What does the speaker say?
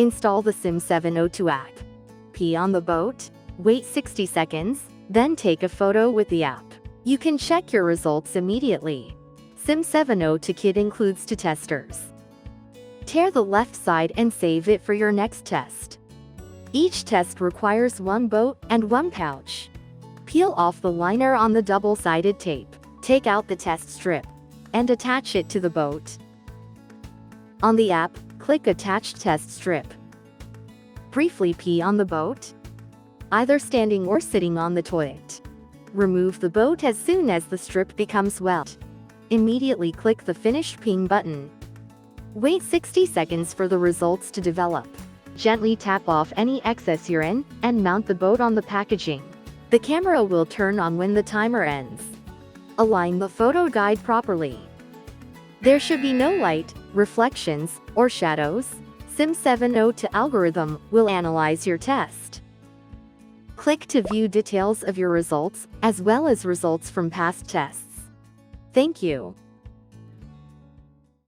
Install the Cym702 app. Pee on the boat, wait 60 seconds, then take a photo with the app. You can check your results immediately. Cym702 kit includes 2 testers. Tear the left side and save it for your next test. Each test requires 1 boat and 1 pouch. Peel off the liner on the double-sided tape. Take out the test strip and attach it to the boat. On the app, click Attached Test Strip. Briefly pee on the boat, either standing or sitting on the toilet. Remove the boat as soon as the strip becomes wet. Immediately click the Finish Peeing button. Wait 60 seconds for the results to develop. Gently tap off any excess urine and mount the boat on the packaging. The camera will turn on when the timer ends. Align the photo guide properly. There should be no light, reflections, or shadows. Cym702 algorithm will analyze your test. Click to view details of your results, as well as results from past tests. Thank you.